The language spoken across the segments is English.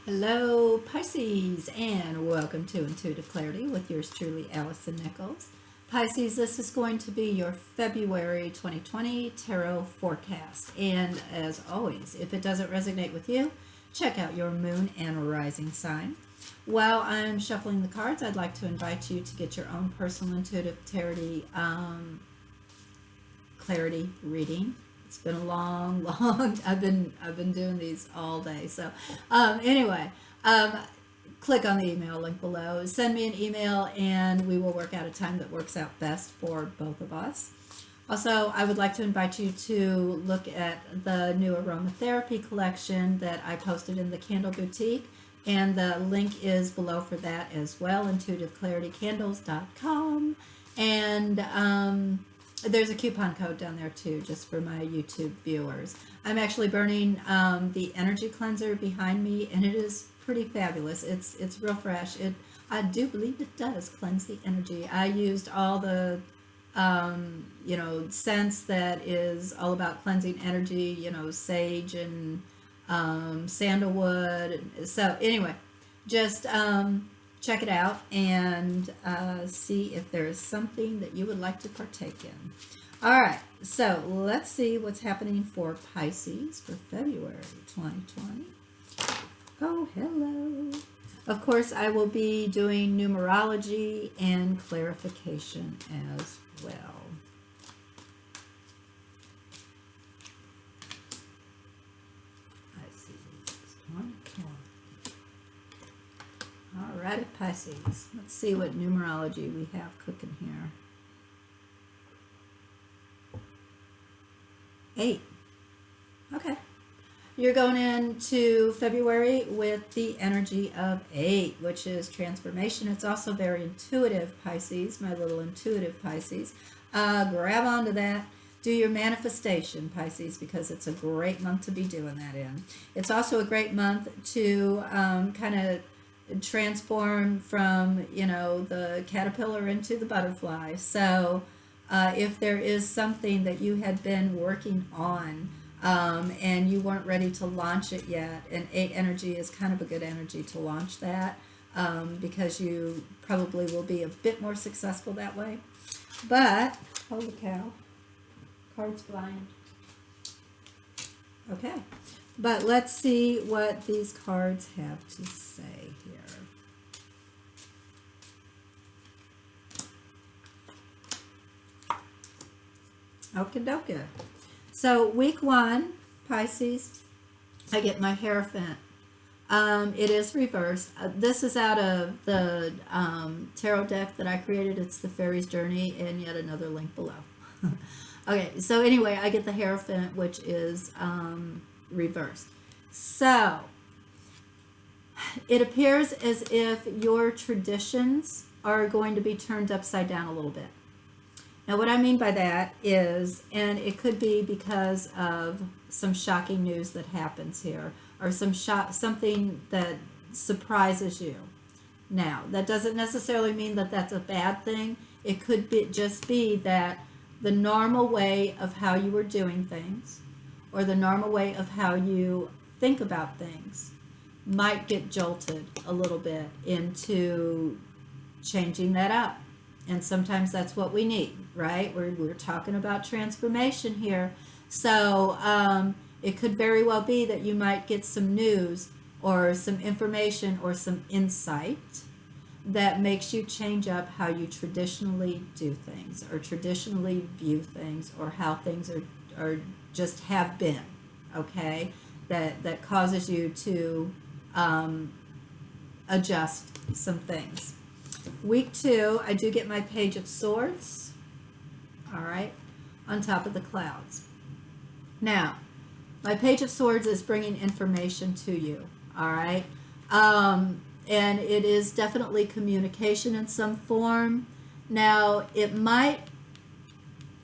Hello, Pisces, and welcome to Intuitive Clarity with yours truly, Allison Nichols. Pisces, this is going to be your February 2020 tarot forecast. And as always, if it doesn't resonate with you, check out your moon and rising sign. While I'm shuffling the cards, I'd like to invite you to get your own personal intuitive clarity reading. It's been a long I've been doing these all day. So anyway, click on the email link below. Send me an email and we will work out a time that works out best for both of us. Also, I would like to invite you to look at the new aromatherapy collection that I posted in the Candle Boutique. And the link is below for that as well, intuitiveclaritycandles.com. And there's a coupon code down there too, just for my YouTube viewers. I'm actually burning the energy cleanser behind me, and it is pretty fabulous. It's real fresh. I do believe it does cleanse the energy. I used all the scents that is all about cleansing energy. Sage and sandalwood. So anyway, just check it out and see if there is something that you would like to partake in. All right, so let's see what's happening for Pisces for February 2020. Oh, hello. Of course, I will be doing numerology and clarification as well. Alrighty, Pisces. Let's see what numerology we have cooking here. 8. Okay. You're going into February with the energy of 8, which is transformation. It's also very intuitive, Pisces, my little intuitive Pisces. Grab onto that. Do your manifestation, Pisces, because it's a great month to be doing that in. It's also a great month to kind of transform from the caterpillar into the butterfly. So if there is something that you had been working on and you weren't ready to launch it yet, and 8 energy is kind of a good energy to launch that because you probably will be a bit more successful that way. But holy cow, cards flying. Okay, but let's see what these cards have to say here. Okie dokie. So week 1, Pisces, I get my Hierophant. It is reversed. This is out of the tarot deck that I created. It's the Fairy's Journey, and yet another link below. Okay, so anyway, I get the Hierophant, which is reversed. So it appears as if your traditions are going to be turned upside down a little bit. Now, what I mean by that is, and it could be because of some shocking news that happens here, or something that surprises you. Now, that doesn't necessarily mean that that's a bad thing. It could just be that the normal way of how you were doing things, or the normal way of how you think about things, might get jolted a little bit into changing that up. And sometimes that's what we need, right? We're talking about transformation here. So it could very well be that you might get some news or some information or some insight that makes you change up how you traditionally do things or traditionally view things, or how things are just have been, okay? That causes you to adjust some things. Week 2, I do get my Page of Swords, all right, on top of the clouds. Now, my Page of Swords is bringing information to you, all right, and it is definitely communication in some form. Now, it might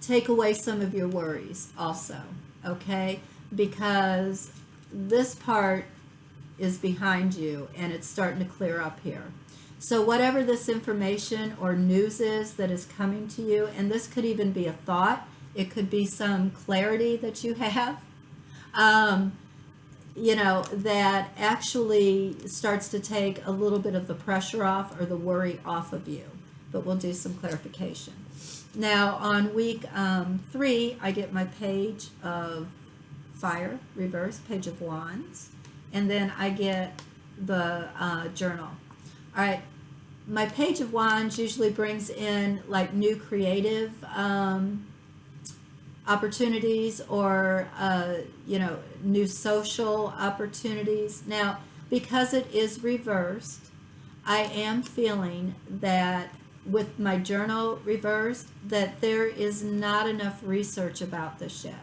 take away some of your worries also, okay, because this part is behind you and it's starting to clear up here. So whatever this information or news is that is coming to you, and this could even be a thought, it could be some clarity that you have, that actually starts to take a little bit of the pressure off or the worry off of you. But we'll do some clarification. Now, on week 3, I get my Page of Fire reverse, Page of Wands, and then I get the journal. All right, my Page of Wands usually brings in like new creative opportunities or new social opportunities. Now, because it is reversed, I am feeling that with my journal reversed that there is not enough research about this yet.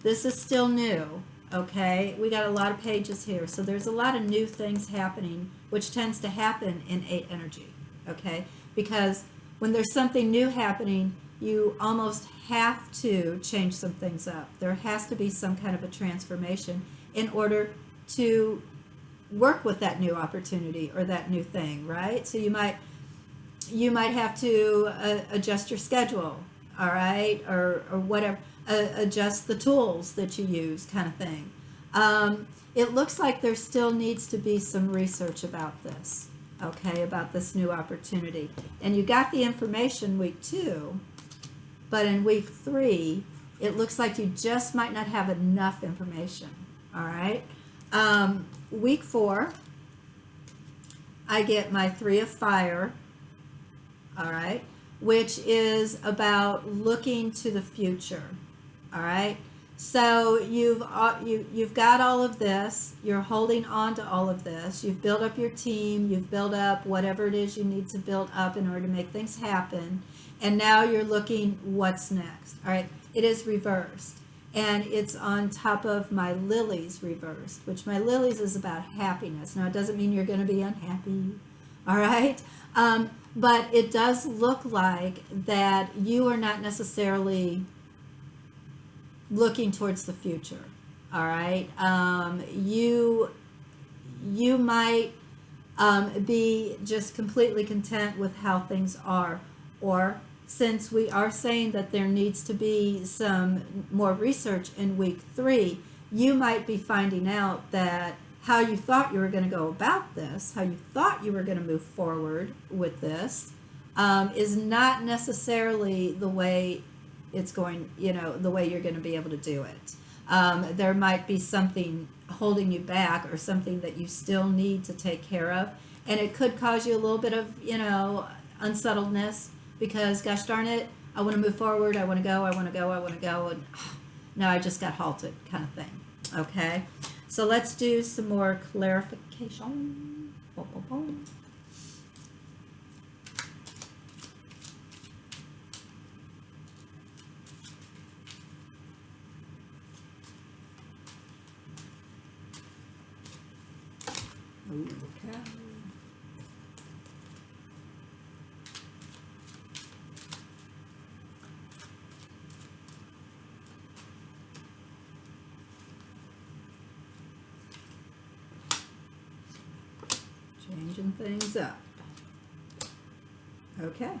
This is still new, okay? We got a lot of pages here, so there's a lot of new things happening, which tends to happen in 8 energy, okay? Because when there's something new happening, you almost have to change some things up. There has to be some kind of a transformation in order to work with that new opportunity or that new thing, right? So you might have to adjust your schedule, all right, or whatever, adjust the tools that you use, kind of thing. It looks like there still needs to be some research about this, okay, about this new opportunity. And you got the information week 2, but in week 3, it looks like you just might not have enough information, all right? Week 4, I get my 3 of Fire, all right, which is about looking to the future, all right? So you've got all of this, you're holding on to all of this, you've built up your team, you've built up whatever it is you need to build up in order to make things happen, and now you're looking what's next, all right? It is reversed, and it's on top of my Lilies reversed, which my Lilies is about happiness. Now, it doesn't mean you're going to be unhappy, all right? But it does look like that you are not necessarily looking towards the future, all right? You might be just completely content with how things are, or since we are saying that there needs to be some more research in week 3, you might be finding out that how you thought you were going to go about this, how you thought you were going to move forward with this, is not necessarily the way it's going, the way you're going to be able to do it. There might be something holding you back or something that you still need to take care of. And it could cause you a little bit of, unsettledness because, gosh darn it, I want to move forward, I want to go, and now I just got halted kind of thing. Okay? So let's do some more clarification. Boom, boom, boom. Okay. Changing things up. Okay.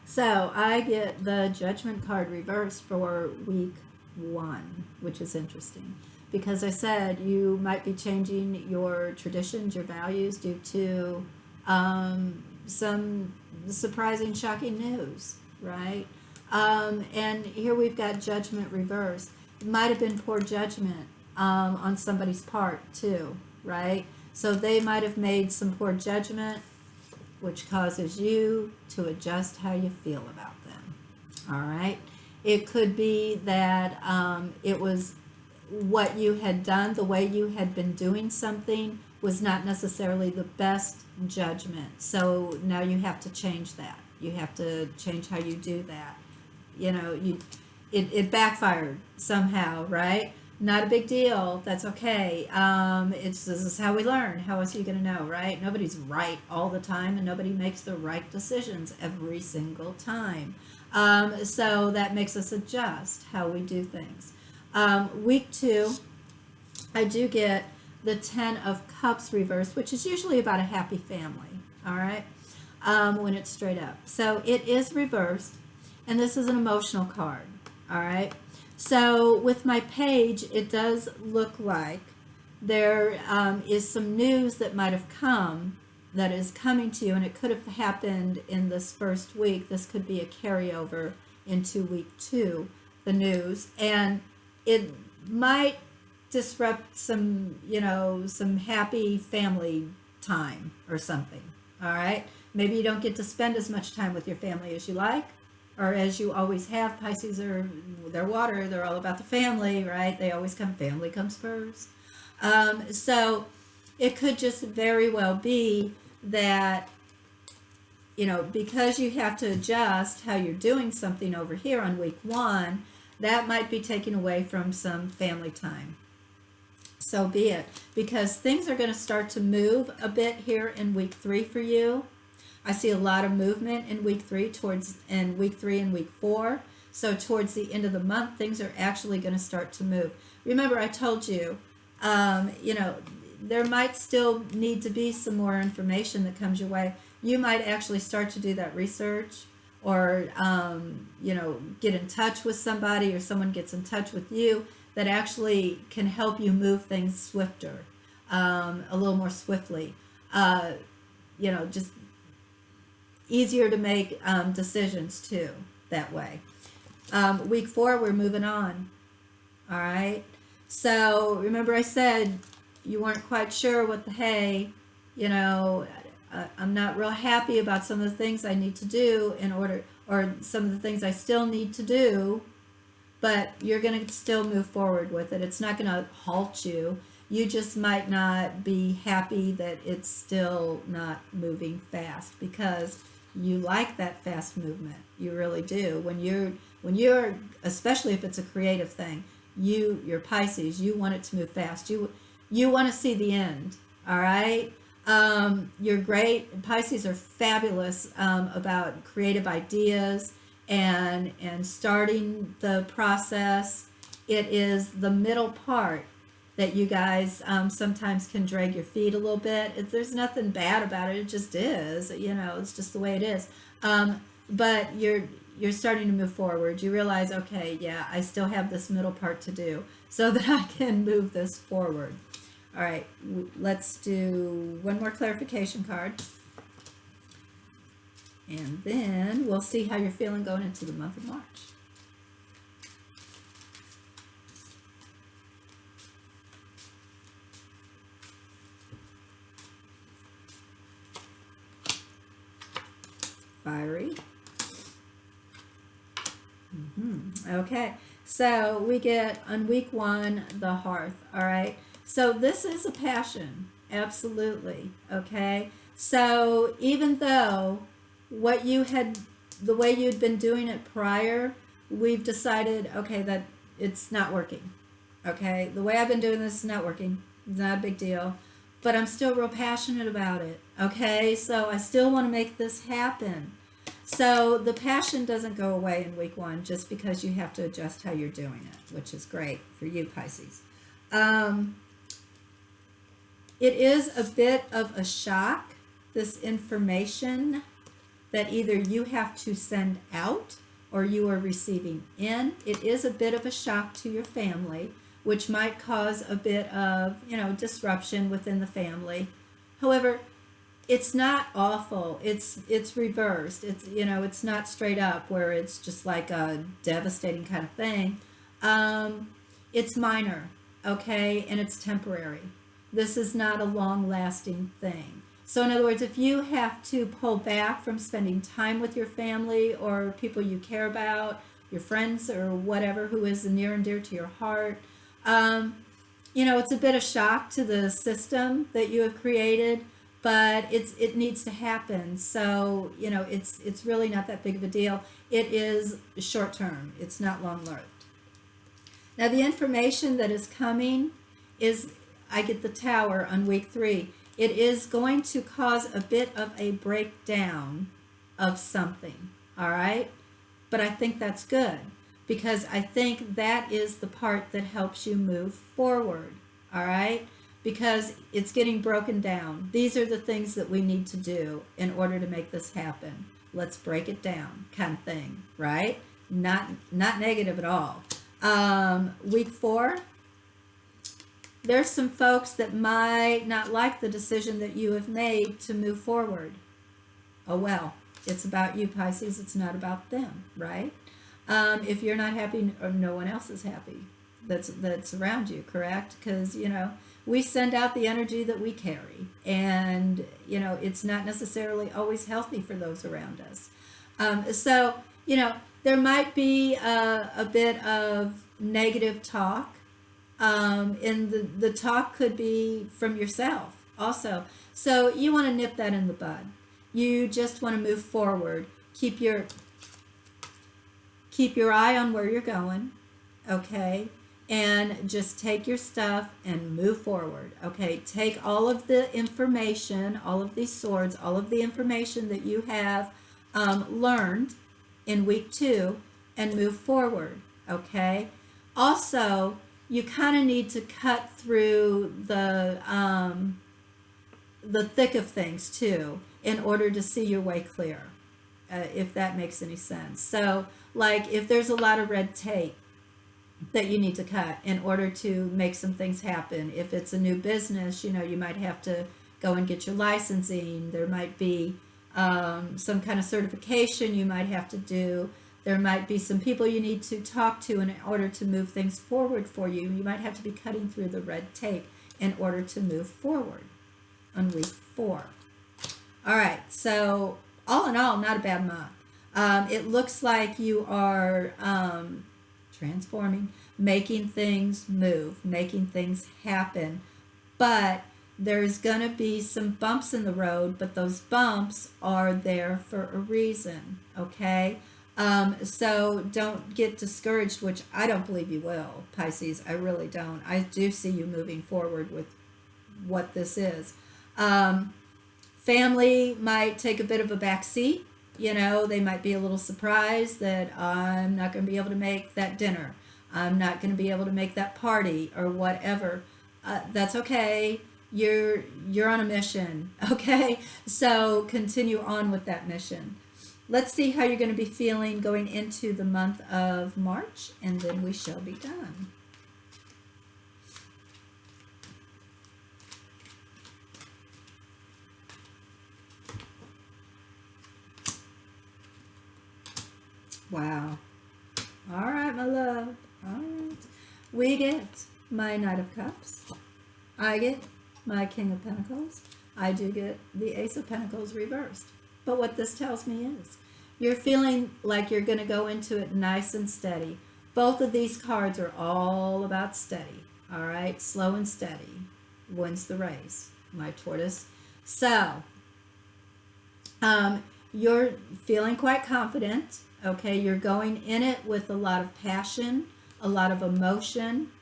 So I get the Judgment card reversed for week 1, which is interesting. Because I said you might be changing your traditions, your values due to some surprising, shocking news, right? And here we've got Judgment reversed. It might have been poor judgment on somebody's part too, right? So they might have made some poor judgment, which causes you to adjust how you feel about them, all right? It could be that it was what you had done, the way you had been doing something was not necessarily the best judgment. So now you have to change that. You have to change how you do that. It backfired somehow, right? Not a big deal. That's okay. This is how we learn. How else are you going to know, right? Nobody's right all the time, and nobody makes the right decisions every single time. So that makes us adjust how we do things. Week 2, I do get the 10 of Cups reversed, which is usually about a happy family, all right, when it's straight up. So it is reversed, and this is an emotional card, all right. So with my page, it does look like there is some news that might have come that is coming to you, and it could have happened in this first week. This could be a carryover into week 2, the news, and it might disrupt some, some happy family time or something. All right, maybe you don't get to spend as much time with your family as you like, or as you always have. Pisces they're water, they're all about the family, right? They always come, family comes first. So it could just very well be that, because you have to adjust how you're doing something over here on week 1, that might be taken away from some family time. So be it, because things are going to start to move a bit here in week 3 for you. I see a lot of movement in week 3 and week 4. So towards the end of the month, things are actually going to start to move. Remember, I told you, there might still need to be some more information that comes your way. You might actually start to do that research, or, get in touch with somebody, or someone gets in touch with you that actually can help you move things swifter, a little more swiftly. Just easier to make decisions too that way. Week 4, we're moving on. All right. So remember, I said you weren't quite sure what the hey, I'm not real happy about some of the things I need to do or some of the things I still need to do, but you're going to still move forward with it. It's not going to halt you. You just might not be happy that it's still not moving fast, because you like that fast movement. You really do. When you're, especially if it's a creative thing, you're Pisces, you want it to move fast. You want to see the end. All right. You're great. Pisces are fabulous about creative ideas and starting the process. It is the middle part that you guys sometimes can drag your feet a little bit. There's nothing bad about it. It just is. It's just the way it is. But you're starting to move forward. You realize, okay, yeah, I still have this middle part to do so that I can move this forward. All right, let's do one more clarification card. And then we'll see how you're feeling going into the month of March. Fiery. Okay, so we get on week 1 the hearth. All right, so this is a passion, absolutely. Okay, so even though the way you'd been doing it prior, we've decided, okay, that it's not working. Okay, the way I've been doing this is not working. It's not a big deal, but I'm still real passionate about it. Okay, so I still want to make this happen. So the passion doesn't go away in week 1 just because you have to adjust how you're doing it, which is great for you, Pisces. It is a bit of a shock, this information that either you have to send out or you are receiving in. It is a bit of a shock to your family, which might cause a bit of, disruption within the family. However, it's not awful. It's reversed. It's not straight up where it's just like a devastating kind of thing. It's minor, okay, and it's temporary. This is not a long-lasting thing. So in other words, if you have to pull back from spending time with your family or people you care about, your friends or whatever who is near and dear to your heart, it's a bit of shock to the system that you have created, but it needs to happen. So, it's really not that big of a deal. It is short term. It's not long-lived. Now, the information that is coming is, I get the Tower on week 3. It is going to cause a bit of a breakdown of something, all right? But I think that's good, because I think that is the part that helps you move forward, all right? Because it's getting broken down. These are the things that we need to do in order to make this happen. Let's break it down, kind of thing, right? Not negative at all. Week 4, there's some folks that might not like the decision that you have made to move forward. Oh well, it's about you, Pisces. It's not about them, right? If you're not happy, or no one else is happy that's around you, correct? Because we send out the energy that we carry, and it's not necessarily always healthy for those around us. So there might be a bit of negative talk, and the talk could be from yourself also. So you want to nip that in the bud. You just want to move forward. Keep your eye on where you're going, okay? And just take your stuff and move forward, okay? Take all of the information, all of these swords, all of the information that you have learned in week 2 and move forward, okay? Also, you kind of need to cut through the thick of things too in order to see your way clear, if that makes any sense. So, like, if there's a lot of red tape that you need to cut in order to make some things happen. If it's a new business, you might have to go and get your licensing. There might be some kind of certification you might have to do. There might be some people you need to talk to in order to move things forward for you. You might have to be cutting through the red tape in order to move forward on week 4. All right, so all in all, not a bad month. It looks like you are transforming, making things move, making things happen. But there's going to be some bumps in the road, but those bumps are there for a reason, okay? So don't get discouraged, which I don't believe you will, Pisces. I really don't. I do see you moving forward with what this is. Family might take a bit of a back seat. They might be a little surprised that I'm not going to be able to make that dinner. I'm not going to be able to make that party or whatever. That's okay. You're on a mission, okay? So continue on with that mission. Let's see how you're going to be feeling going into the month of March, and then we shall be done. Wow. All right, my love. All right. We get my Knight of Cups. I get my King of Pentacles. I do get the Ace of Pentacles reversed. But what this tells me is you're feeling like you're going to go into it nice and steady. Both of these cards are all about steady. All right? Slow and steady wins the race, my tortoise. So, you're feeling quite confident. Okay, you're going in it with a lot of passion, a lot of emotion,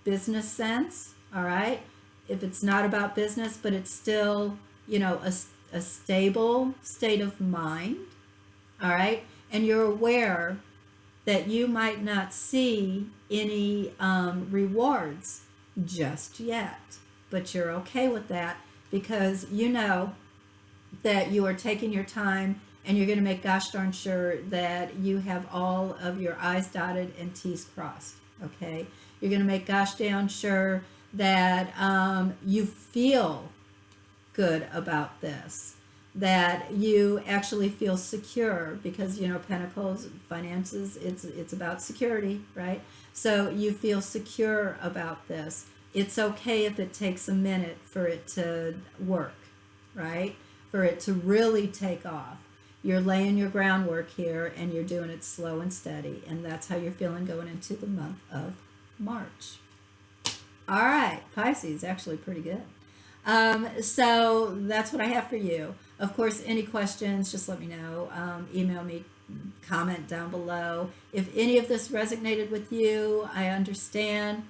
business sense, all right? If it's not about business, but it's still, a stable state of mind, all right? And you're aware that you might not see any rewards just yet, but you're okay with that because you know that you are taking your time and you're going to make gosh darn sure that you have all of your I's dotted and T's crossed, okay? You're going to make gosh darn sure that you feel good about this, that you actually feel secure because, Pentacles, finances, it's about security, right? So you feel secure about this. It's okay if it takes a minute for it to work, right? For it to really take off. You're laying your groundwork here and you're doing it slow and steady, and that's how you're feeling going into the month of March. All right, Pisces, actually pretty good. So that's what I have for you. Of course, any questions, just let me know. Email me, comment down below. If any of this resonated with you, I understand.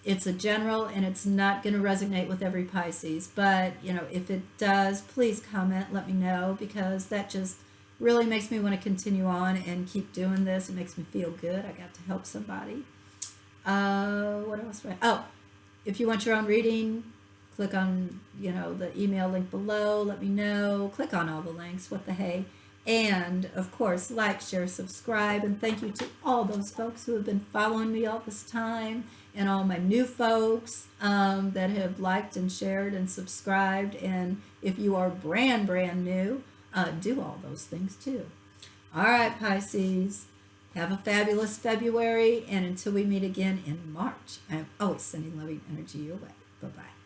It's a general and it's not going to resonate with every Pisces. But, if it does, please comment, let me know, because that just really makes me want to continue on and keep doing this. It makes me feel good. I got to help somebody. What else? Oh, if you want your own reading, click on, the email link below. Let me know. Click on all the links. What the hey. And of course, like, share, subscribe, and thank you to all those folks who have been following me all this time, and all my new folks that have liked and shared and subscribed. And if you are brand new, do all those things too. All right, Pisces, have a fabulous February, and until we meet again in March, I'm always sending loving energy your way. Bye-bye.